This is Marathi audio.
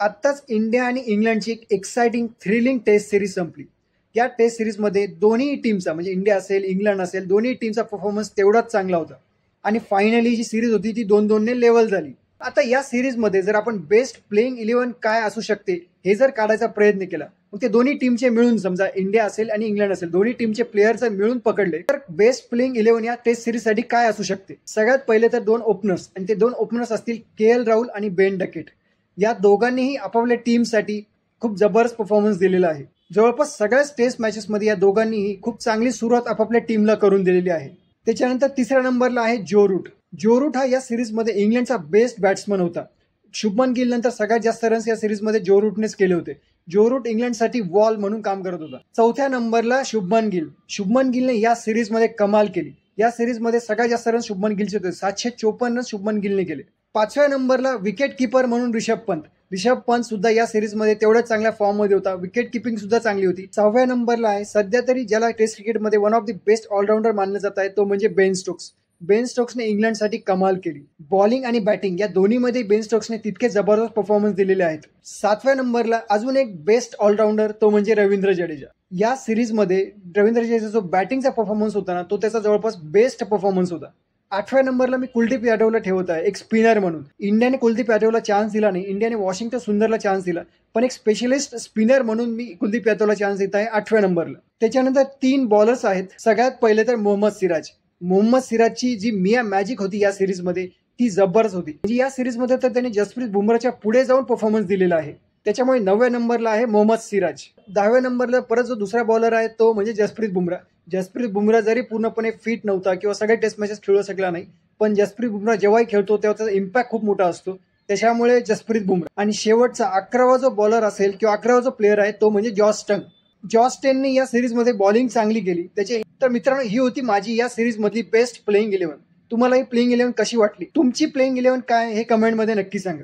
आत्ताच इंडिया आणि इंग्लंडची एक एक्साइटिंग थ्रिलिंग टेस्ट सिरीज संपली. या टेस्ट सिरीजमध्ये दोन्ही टीमचा म्हणजे इंडिया असेल इंग्लंड असेल दोन्ही टीमचा परफॉर्मन्स तेवढाच चांगला होता आणि फायनली जी सिरीज होती ती 2-2 लेवल झाली. आता या सिरीजमध्ये जर आपण बेस्ट प्लेइंग 11 काय असू शकते हे जर काढायचा प्रयत्न केला मग ते दोन्ही टीमचे मिळून समजा इंडिया असेल आणि इंग्लंड असेल दोन्ही टीमचे प्लेयर्स मिळून पकडले तर बेस्ट प्लेइंग 11 या टेस्ट सिरीजसाठी काय असू शकते. सगळ्यात पहिले तर दोन ओपनर्स आणि ते दोन ओपनर्स असतील के.एल. राहुल आणि बेन डकेट. या दोघांनीही आपापल्या टीमसाठी खूप जबरदस्त परफॉर्मन्स दिलेला आहे. जवळपास सगळ्याच टेस्ट मॅचेसमध्ये या दोघांनीही खूप चांगली सुरुवात आपापल्या टीमला करून दिलेली आहे. त्याच्यानंतर तिसऱ्या नंबरला आहे जो रूट. जो रूट हा या सिरीजमध्ये इंग्लंडचा बेस्ट बॅट्समन होता. शुभमन गिल नंतर सगळ्यात जास्त रन्स या सिरीजमध्ये जो रूटनेच केले होते. जो रूट इंग्लंडसाठी वॉल म्हणून काम करत होता. चौथ्या नंबरला शुभमन गिल. शुभमन गिलने या सिरीजमध्ये कमाल केली. या सिरीजमध्ये सगळ्यात जास्त रन शुभमन गिलचे होते. 754 रन शुभमन गिलने केले. पाचव्या नंबरला विकेट किपर म्हणून ऋषभ पंत. ऋषभ पंत सुद्धा या सिरीजमध्ये तेवढ्याच चांगल्या फॉर्ममध्ये होता. विकेट किपिंग सुद्धा चांगली होती. सहाव्या नंबरला आहे सध्या तरी ज्याला टेस्ट क्रिकेटमध्ये one of the best allrounder मानलं जात आहे तो म्हणजे बेन स्टोक्स. बेन स्टोक्सने इंग्लंडसाठी कमाल केली. बॉलिंग आणि बॅटिंग या दोन्हीमध्ये बेन स्टोक्सने तितके जबरदस्त परफॉर्मन्स दिलेले आहेत. सातव्या नंबरला अजून एक बेस्ट ऑलराऊंडर तो म्हणजे रवींद्र जडेजा. या सिरीजमध्ये रवींद्र जडेजा जो बॅटिंगचा परफॉर्मन्स होता ना तो त्याचा जवळपास बेस्ट परफॉर्मन्स होता. आठव्या नंबरला मी कुलदीप यादवला ठेवत आहे एक स्पिनर म्हणून. इंडियाने कुलदीप यादवला चान्स दिला नाही. इंडियाने वॉशिंग्टन सुंदरला चान्स दिला पण एक स्पेशलिस्ट स्पिनर म्हणून मी कुलदीप यादवला चान्स देत आहे 8व्या नंबरला. त्याच्यानंतर 3 बॉलर्स आहेत. सगळ्यात पहिले तर मोहम्मद सिराज. मोहम्मद सिराजची जी मिया मॅजिक होती या सिरीजमध्ये ती जबरदस्त होती. म्हणजे या सिरीजमध्ये तर त्याने जसप्रीत बुमराच्या पुढे जाऊन परफॉर्मन्स दिलेला आहे. त्याच्यामुळे 9व्या नंबरला आहे मोहम्मद सिराज. 10व्या नंबरला परत जो दुसरा बॉलर आहे तो म्हणजे जसप्रीत बुमरा. जसप्रीत बुमरा जरी पूर्णपणे फिट नव्हता किंवा सगळे टेस्ट मॅचेस खेळू शकला नाही पण जसप्रीत बुमरा जेव्हाही खेळतो तेव्हा त्याचा इम्पॅक्ट खूप मोठा असतो. त्याच्यामुळे जसप्रीत बुमरा. आणि शेवटचा 11वा जो बॉलर असेल किंवा 11वा जो प्लेअर आहे तो म्हणजे जॉस टंग. जॉस टेनने या सिरीजमध्ये बॉलिंग चांगली केली. तर मित्रांनो ही होती माझी या सिरीजमधली बेस्ट प्लेइंग 11. तुम्हाला ही प्लेइंग 11 कशी वाटली? तुमची प्लेइंग 11 काय हे कमेंटमध्ये नक्की सांगा.